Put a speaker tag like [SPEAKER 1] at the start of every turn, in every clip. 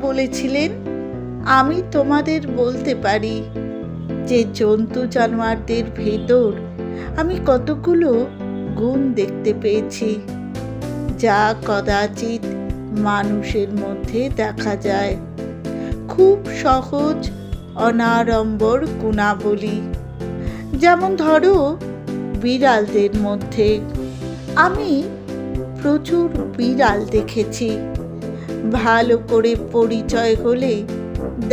[SPEAKER 1] বলেছিলেন, আমি তোমাদের বলতে পারি যে জন্তু জানোয়ারদের ভেতর আমি কতগুলো গুণ দেখতে পেয়েছি, যা কদাচিৎ মানুষের মধ্যে দেখা যায়। খুব সহজ অনাড়ম্বর গুণাবলী। যেমন ধরো, বিড়ালদের মধ্যে আমি প্রচুর বিড়াল দেখেছি। ভালো করে পরিচয় হলে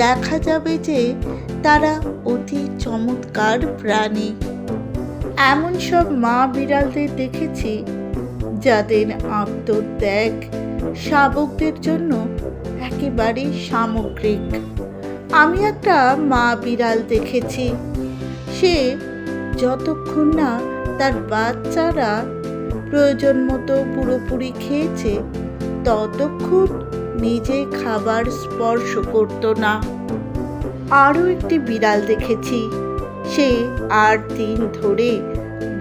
[SPEAKER 1] দেখা যাবে যে তারা অতি চমৎকার প্রাণী। এমন সব মা বিড়ালদের দেখেছি যাদের আত্মত্যাগ শাবকদের জন্য একেবারে সামগ্রিক। আমি একটা মা বিড়াল দেখেছি, সে যতক্ষণ না তার বাচ্চারা প্রয়োজন মতো পুরোপুরি খেয়েছে ততক্ষণ নিজে খাবার স্পর্শ করত না। আরও একটি বিড়াল দেখেছি, সে 8 দিন ধরে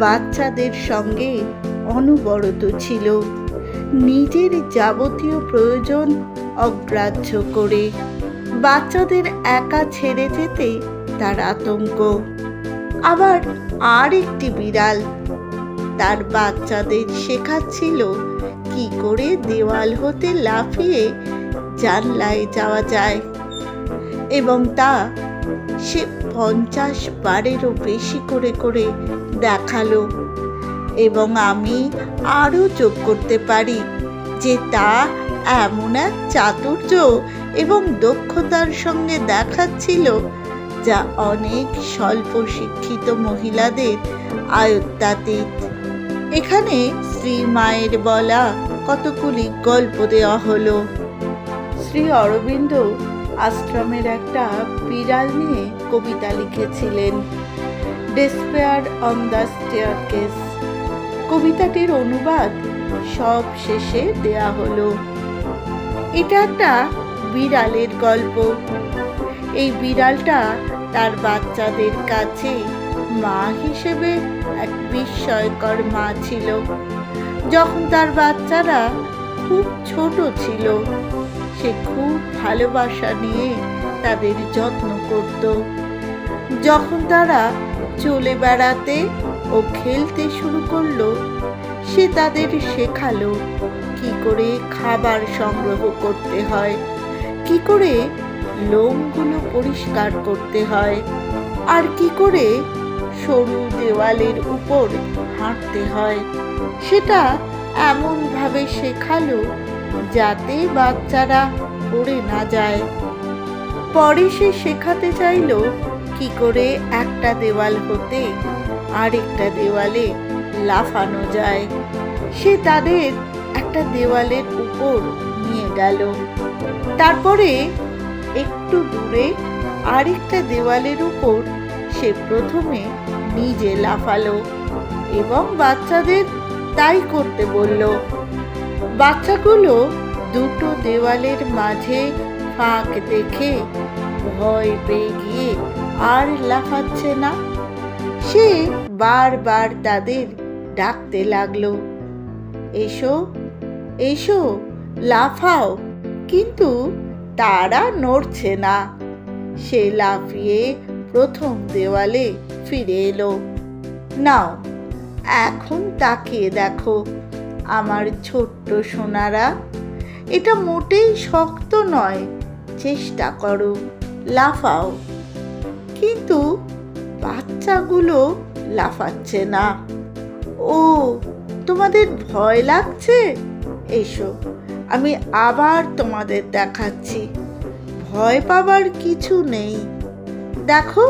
[SPEAKER 1] বাচ্চাদের সঙ্গে অনবরত ছিল, নিজের যাবতীয় প্রয়োজন অগ্রাহ্য করে। বাচ্চাদের একা ছেড়ে যেতে তার আতঙ্ক। আবার আর একটি বিড়াল তার বাচ্চাদের শেখাচ্ছিল কি করে দেওয়াল হতে লাফিয়ে জানলায় যাওয়া যায়, এবং তা সে 50 বারেরও বেশি করে করে দেখালো। এবং আমি আরও যোগ করতে পারি যে তা এমন এক চাতুর্য এবং দক্ষতার সঙ্গে দেখাচ্ছিল যা অনেক স্বল্প শিক্ষিত মহিলাদের আয়ত্তাতীত। এখানে শ্রী মায়ের বলা কতগুলি গল্প দেওয়া হলো। শ্রী অরবিন্দ আশ্রমের একটা বিড়াল নিয়ে কবিতা লিখেছিলেন, ডেসপেয়ার অন দ্য স্টেয়ারকেস। কবিতাটির অনুবাদ সব শেষে দেয়া হলো। এটা একটা বিড়ালের গল্প। এই বিড়ালটা তার বাচ্চাদের কাছে মা হিসেবে এক বিস্ময়কর মা ছিল। যখন তার বাচ্চারা খুব ছোট ছিল, সে খুব ভালোবাসা নিয়ে তাদের যত্ন করত। যখন তারা চলে বেড়াতে ও খেলতে শুরু করলো, সে তাদের শেখালো কি করে খাবার সংগ্রহ করতে হয়, কি করে লোমগুলো পরিষ্কার করতে হয়, আর কি করে সরু দেওয়ালের উপর হাঁটতে হয়। সেটা এমনভাবে শেখালো যাতে বাচ্চারা পড়ে না যায়। পরে সে শেখাতে চাইল কি করে একটা দেওয়াল হতে আরেকটা দেওয়ালে লাফানো যায়। সে তাদের একটা দেওয়ালের উপর নিয়ে গেল, তারপরে একটু দূরে আরেকটা দেওয়ালের উপর সে প্রথমে নিজে লাফালো এবং বাচ্চাদের তাই করতে বলল। বাচ্চাগুলো দুটো দেওয়ালের মাঝে ফাঁক দেখে ভয় পেয়ে গিয়ে আর লাফাচ্ছে না। সে বারবার তাদের ডাকতে লাগলো, এসো এসো লাফাও, কিন্তু তারা নড়ছে না। সে লাফিয়ে প্রথম দেওয়ালে ফিরে এলো। নাও, এখন তাকিয়ে দেখো আমার ছোট্ট সোনারা, এটা মোটেই শক্ত নয়, চেষ্টা করো, লাফাও। কিন্তু বাচ্চাগুলো লাফাচ্ছে না। ও, তোমাদের ভয় লাগছে? এসো, আমি আবার তোমাদের দেখাচ্ছি। ভয় পাবার কিছু নেই। দেখো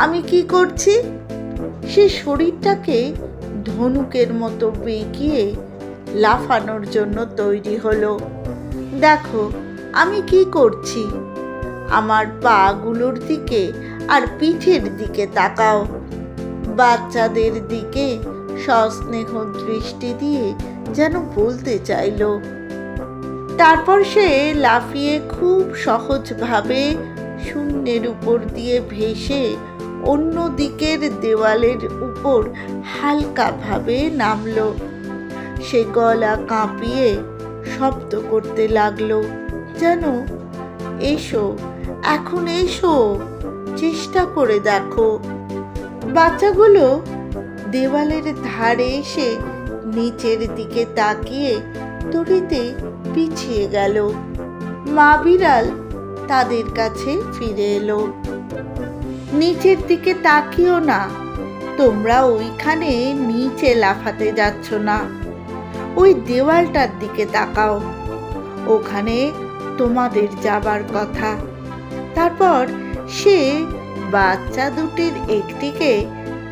[SPEAKER 1] আমি কি করছি। সে শরীরটাকে ধনুকের মতো বেঁকিয়ে লাফানোর জন্য তৈরি হলো। দেখো আমি কি করছি। আমার পাগুলোর দিকে আর পিঠের দিকে তাকাও। বাচ্চাদের দিকে সস্নেহ দৃষ্টি দিয়ে যেন বলতে চাইল। তারপর সে লাফিয়ে খুব সহজভাবে শূন্যের উপর দিয়ে ভেসে অন্য দিকের দেওয়ালের উপর হালকাভাবে নামলো। সে গলা কাঁপিয়ে শব্দ করতে লাগলো, যেন এসো, এখন এসো, চেষ্টা করে দেখো। বাচ্চাগুলো দেওয়ালের ধারে এসে নিচের দিকে তাকিয়ে দড়িতে পিছিয়ে গেল। মা বিড়াল তাদের কাছে ফিরে এলো। নিচের দিকে তাকিও না, তোমরা ওইখানে নিচে লাফাতে যাচ্ছ না, ওই দেওয়ালটার দিকে তাকাও, ওখানে তোমাদের যাবার কথা। তারপর সে বাচ্চা দুটির একটিকে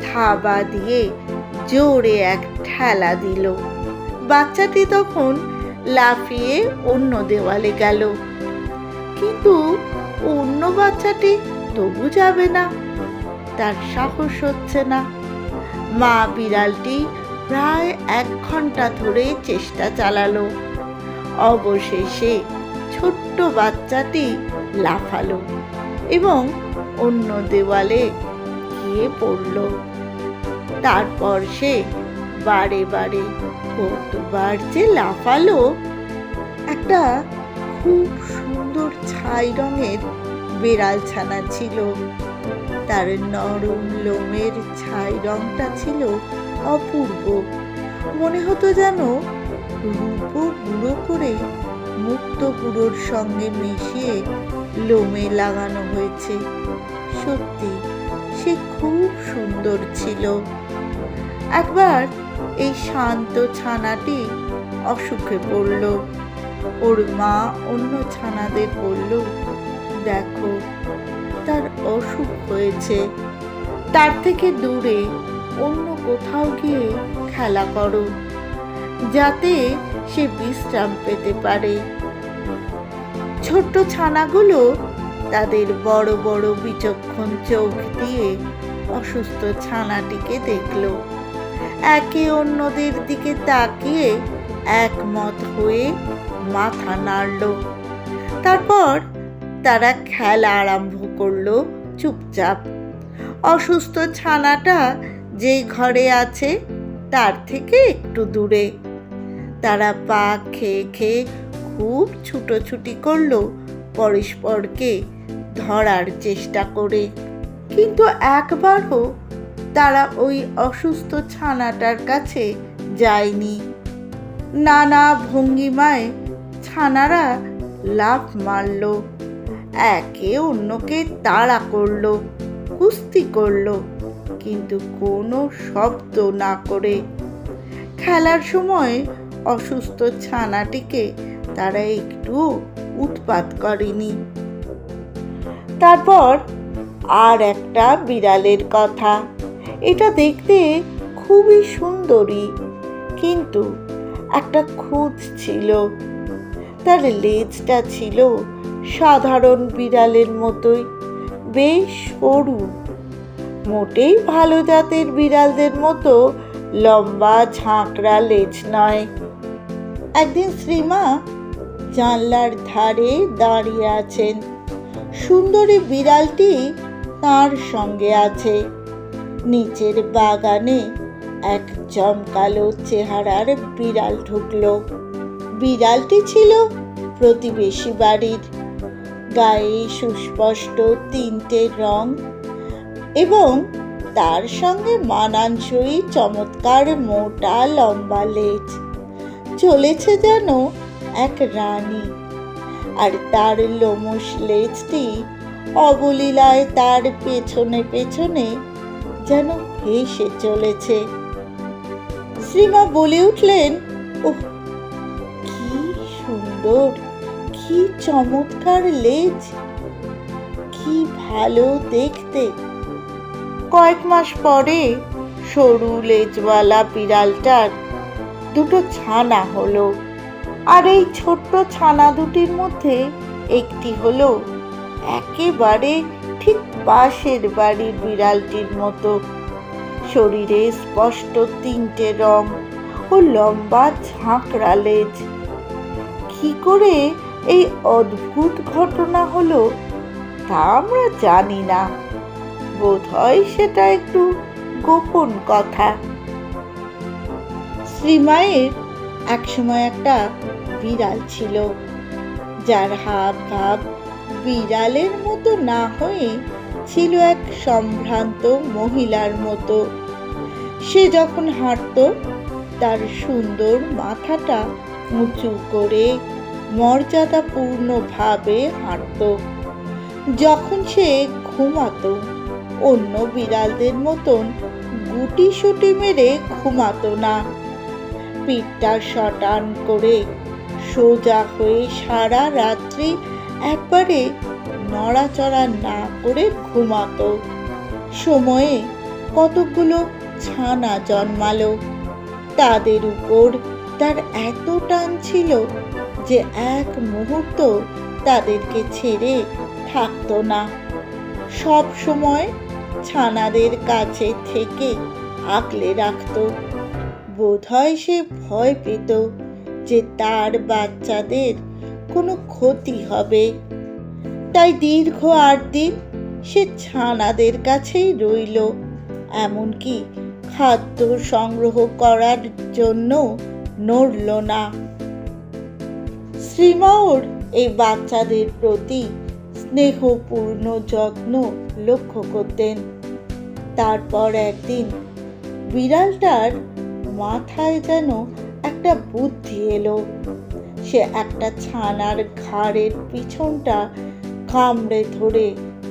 [SPEAKER 1] থাবা দিয়ে জোরে এক ঠেলা দিল। বাচ্চাটি তখন লাফিয়ে অন্য দেওয়ালে গেল, কিন্তু অন্য বাচ্চাটি তবু যাবে না, তার সাহস হচ্ছে না। মা বিড়ালটি প্রায় 1 ঘন্টা ধরে চেষ্টা চালালো। অবশেষে ছোট্ট বাচ্চাটি লাফালো এবং অন্য দেওয়ালে গিয়ে পড়ল। তারপর সে বারে বারে কতবার যে লাফালো। একটা খুব সুন্দর ছাই রঙের বিড়াল ছানা ছিল। তার নরম লোমের ছাই রংটা ছিল অপূর্ব, মনে হতো যেন রূপো গুঁড়ো করে মুক্ত গুঁড়োর সঙ্গে মিশিয়ে লোমে লাগানো হয়েছে। সত্যি সে খুব সুন্দর ছিল। একবার এই শান্ত ছানাটি অসুখে পড়ল। ওর মা অন্য ছানাদের বলল, দেখো তার অসুখ হয়েছে, তার থেকে দূরে অন্য কোথাও গিয়ে খেলা করো, যাতে সে বিশ্রাম পেতে পারে। ছোট্ট ছানাগুলো তাদের বড় বড় বিচক্ষণ চোখ দিয়ে অসুস্থ ছানাটিকে দেখল। একে অন্যদের দিকে তাকিয়ে একমত হয়ে মাথা নাড়ল। তারপর তারা খেলা আরম্ভ করলো চুপচাপ। অসুস্থ ছানাটা যেই ঘরে আছে তার থেকে একটু দূরে। তারা পা খেয়ে খেয়ে খুব ছুটোছুটি করলো পরস্পরকে ধরার চেষ্টা করে, কিন্তু একবারও তারা ওই অসুস্থ ছানাটার কাছে যায়নি। নানা ভঙ্গিমায় ছানারা লাফ মারল, একে অন্যকে তাড়া করলো, কুস্তি করলো, কিন্তু কোনো শব্দ না করে। খেলার সময় অসুস্থ ছানাটিকে তারা একটু উৎপাত করেনি। তারপর আর একটা বিড়ালের কথা। এটা দেখতে খুবই সুন্দরী, কিন্তু একটা খুঁত ছিল। তার লেজটা ছিল সাধারণ বিড়ালের মতোই, বেশ সরু, মোটেই ভালো জাতের বিড়ালদের মতো লম্বা ঝাঁকড়া লেজ নয়। একদিন শ্রীমা জানলার ধারে দাঁড়িয়ে আছেন। সুন্দরী বিড়ালটি তার সঙ্গে আছে। নিচের বাগানে এক জমকালো চেহারার বিড়াল ঢুকলো। বিড়ালটি ছিল প্রতিবেশী বাড়ির। গায়ে সুস্পষ্ট 3টে রং এবং তার সঙ্গে মানানসই চমৎকার মোটা লম্বা লেজ। চলেছে যেন এক রানী, আর তার লোমশ লেজটি অবলীলায় তার পেছনে পেছনে যেন ভেসে চলেছে। শ্রীমা বলে উঠলেন, ওহ, কি সুন্দর, কি চমৎকার লেজ, কি ভালো দেখতে। কয়েক মাস পরে সরু লেজওয়ালা বিড়ালটার 2টো ছানা হলো। আর এই ছোট্ট ছানা দুটির মধ্যে একটি হলো একেবারে ঠিক পাশের বাড়ির বিড়ালটির মতো। শরীরে স্পষ্ট 3টে রং ও লম্বা ঝাঁকড়া লেজ। কি করে এই অদ্ভুত ঘটনা হলো তা আমরা জানি না। বোধহয় সেটা একটু গোপন কথা। শ্রীমায়ের একসময় একটা বিড়াল ছিল, যার হাব ভাব বিড়ালের মতো না হয়ে ছিল এক সম্ভ্রান্ত মহিলার মতো। সে যখন হাঁটত, তার সুন্দর মাথাটা উঁচু করে মর্যাদাপূর্ণভাবে হাঁটত। যখন সে ঘুমাতো, অন্য বিড়ালদের মতন গুটিসুটি মেরে ঘুমাতো না। পিঠটা শটান করে সোজা হয়ে সারা রাত্রি একবারে নড়াচড়া না করে ঘুমাতো। সময়ে কতগুলো ছানা জন্মালো। তাদের উপর তার এত টান ছিল যে এক মুহূর্ত তাদেরকে ছেড়ে থাকতো না। সব সময় ছানাদের কাছে থেকে আগলে রাখত। বোধহয় সে ভয় পেত যে তার বাচ্চাদের কোনো ক্ষতি হবে। তাই দীর্ঘ 8 দিন সে ছানাদের কাছেই রইল, এমনকি খাদ্য সংগ্রহ করার জন্য নড়ল না। শ্রীমাওর এই বাচ্চাদের প্রতি স্নেহপূর্ণ যত্ন লক্ষ্য করতেন। তারপর একদিন বিড়ালটার মাথায় যেন একটা বুদ্ধি এলো। সে একটা ছানার ঘাড়ের পিছনটা কামড়ে ধরে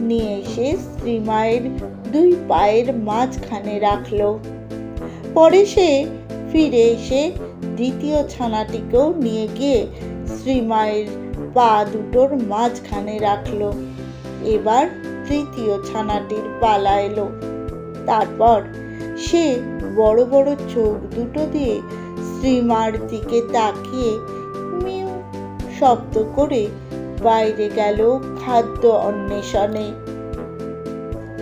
[SPEAKER 1] নিয়ে এসে শ্রীমায়ের 2 পায়ের মাঝখানে রাখলো। পরে সে ফিরে এসে দ্বিতীয় ছানাটিকেও নিয়ে গিয়ে শ্রীমায়ের পা দুটোর মাঝখানে রাখলো। এবার তৃতীয় ছানাটির পালা এলো। তারপর সে বড় বড় চোখ দুটো দিয়ে শ্রীমার দিকে তাকিয়ে মিউ শব্দ করে বাইরে গেল খাদ্য অন্বেষণে।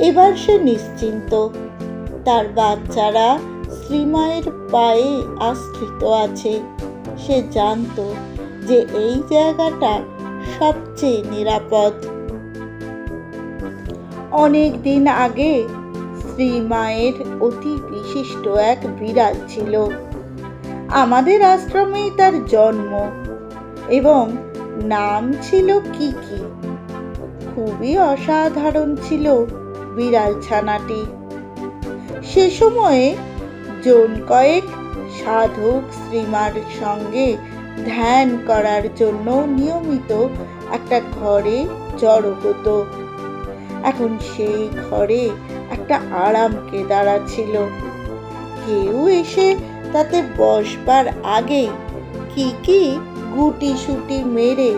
[SPEAKER 1] এবার সে নিশ্চিন্ত। তার বাচ্চারা শ্রীমায়ের পায়ে আশ্রিত আছে। সে জানতো যে এই জায়গাটা সবচেয়ে নিরাপদ। অনেক দিন আগে শ্রীমায়ের অতি বিশিষ্ট এক বিড়াল ছিল। আমাদের আশ্রমেই তার জন্ম এবং নাম ছিল কিকি। খুবই অসাধারণ ছিল বিড়াল ছানাটি। সে সময়ে জন কয়েক সাধক শ্রীমার সঙ্গে ধ্যান করার জন্য নিয়মিত একটা ঘরে জড়ো হতো। এখন সেই ঘরে একটা আরাম কেদারা ছিল। কেউ এসে তাতে বসবার আগেই কিকি গুটিসুটি মেরে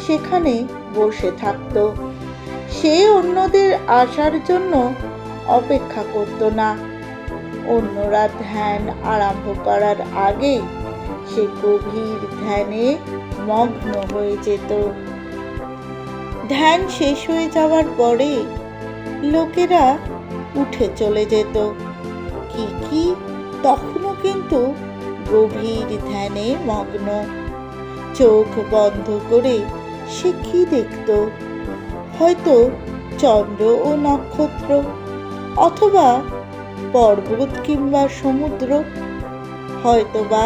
[SPEAKER 1] সেখানে বসে থাকত। সে অন্যদের আসার জন্য অপেক্ষা করত না। অন্যরা ধ্যান আরম্ভ করার আগে সে গভীর ধ্যানে মগ্ন হয়ে যেত। ধ্যান শেষ হয়ে যাওয়ার পরে লোকেরা উঠে চলে যেত। কিকি তখনও কিন্তু গভীর ধ্যানে মগ্ন। চোখ বন্ধ করে সে কি দেখত? হয়তো চন্দ্র ও নক্ষত্র, অথবা পর্বত কিংবা সমুদ্র, হয়তোবা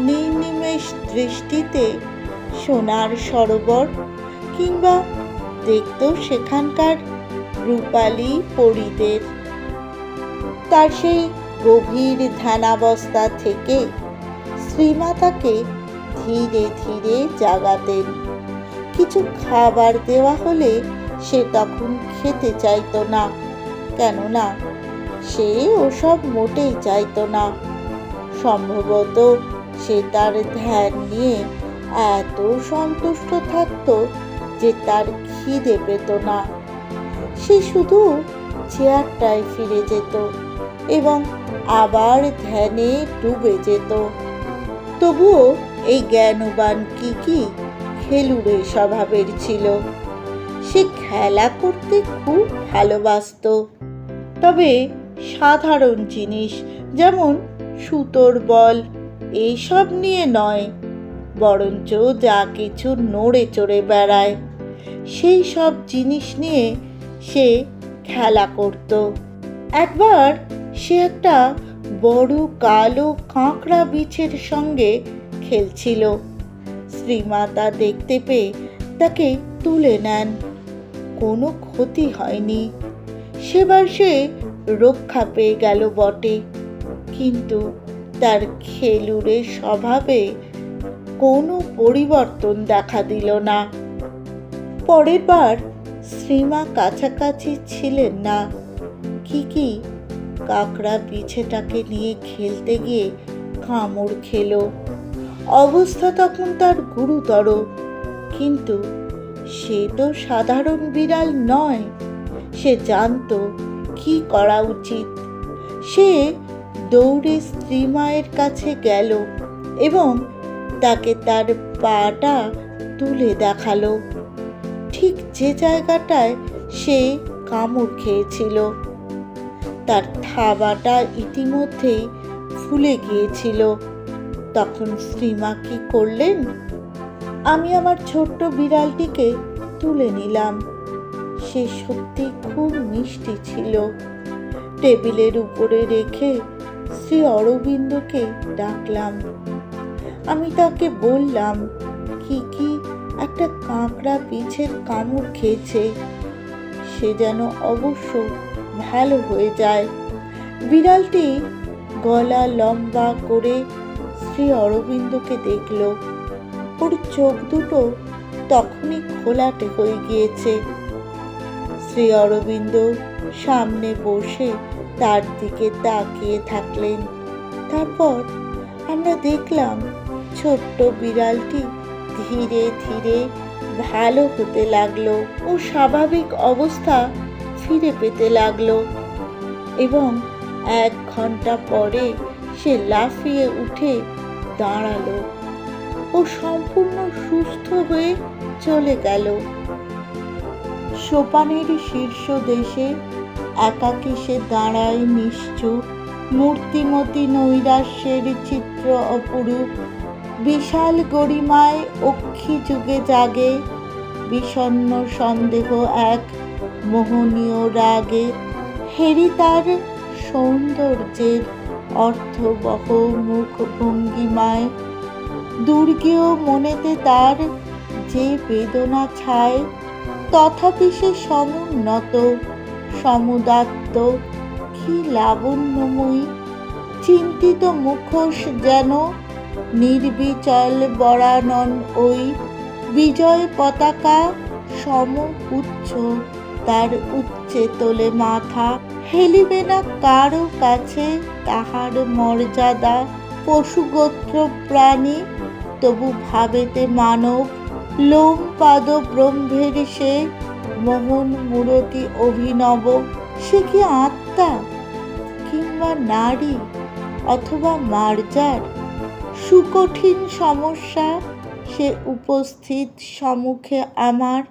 [SPEAKER 1] নির্নিমেষ দৃষ্টিতে সোনার সরোবর, কিংবা দেখত সেখানকার রূপালী পরীদের। তার সেই গভীর ধ্যানাবস্থা থেকে শ্রীমা তাকে ধীরে ধীরে জাগাতেন। কিছু খাবার দেওয়া হলে সে তখন খেতে চাইতো না, কেননা সে ওসব মোটেই চাইতো না। সম্ভবত সে তার ধ্যান নিয়ে এত সন্তুষ্ট থাকতো যে তার খিদে পেত না। সে শুধু চেয়ারটায় ফিরে যেত এবং আবার ধ্যানে ডুবে যেত। তবুও এই জ্ঞানবান কিকি খেলুড়ে স্বভাবের ছিল। সে খেলা করতে খুব ভালোবাসতো, তবে সাধারণ জিনিস যেমন সুতোর বল এইসব নিয়ে নয়, বরঞ্চ যা কিছু নড়ে চড়ে বেড়ায় সেই সব জিনিস নিয়ে সে খেলা করত। একবার সে একটা বড় কালো কাঁকড়া বিছের সঙ্গে খেলছিল। শ্রীমা তা দেখতে পেয়ে তাকে তুলে নেন কোনো ক্ষতি হয়নি। সেবার সে রক্ষা পেয়ে গেল বটে, কিন্তু তার খেলুড়ে স্বভাবে কোনো পরিবর্তন দেখা দিল না। পরের বার শ্রীমা কাছাকাছি ছিলেন না। কিকি কাকড়া বিছেটাকে নিয়ে খেলতে গিয়ে কামড় খেল। অবস্থা তখন তার গুরুতর, কিন্তু সে তো সাধারণ বিড়াল নয়। সে জানতো কি করা উচিত। সে দৌড়ে স্ত্রীমায়ের কাছে গেল এবং তাকে তার পাটা তুলে দেখালো, ঠিক যে জায়গাটায় সে কামড় খেয়েছিল। তার থাবাটা ইতিমধ্যেই ফুলে গিয়েছিল। তখন শ্রীমা কি করলেন? আমি আমার ছোট্ট বিড়ালটিকে তুলে নিলাম। সে সত্যি খুব মিষ্টি ছিল। টেবিলের উপরে রেখে শ্রী অরবিন্দকে ডাকলাম। আমি তাকে বললাম, কি একটা কাঁকড়া বিছের কামড় খেয়েছে। সে যেন অবশ্য ভালো হয়ে যায়। বিড়ালটি গলা লম্বা করে শ্রী অরবিন্দকে দেখল। ওর চোখ দুটো তখনই ঘোলাটে হয়ে গিয়েছে। শ্রী অরবিন্দ সামনে বসে তার দিকে তাকিয়ে থাকলেন। তারপর আমরা দেখলাম ছোট্ট বিড়ালটি ধীরে ধীরে ভালো হতে লাগলো। ও স্বাভাবিক অবস্থা ফিরে পেতে লাগলো এবং 1 ঘন্টা পরে সে লাফিয়ে উঠে দাঁড়ালো। ও সম্পূর্ণ সুস্থ হয়ে চলে গেল। সোপানের শীর্ষদেশে একাকী সে দাঁড়ায় নিশ্চুপ। মূর্তিমতী নৈরাশ্যের চিত্র অপরূপ। বিশাল গরিমায় অক্ষি যুগে জাগে। বিষণ্ণ সন্দেহ এক মোহনীয় রাগে। হেরি তার সৌন্দর্যের অর্থবহ মুখ ভঙ্গিমায়। দুর্গেয় মনেতে তার যে বেদনা ছায়, তথাপি সে সমুন্নত সমুদাত্ত। কি লাবণ্যময়ী! চিন্তিত মুখোশ যেন নির্বিচল বরানন ওই বিজয় পতাকা সম উচ্চ তার উচ্চে তোলে মাথা। হেলিবে না কারো কাছে তাহার মর্যাদা। পশুগোত্র প্রাণী তবু ভাবেতে মানব। লোম পাদ ব্রহ্মের সে মোহন মূরতি অভিনব। সে কি আত্মা, কিংবা নারী, অথবা মার্জার? সুকঠিন সমস্যা সে উপস্থিত সম্মুখে আমার।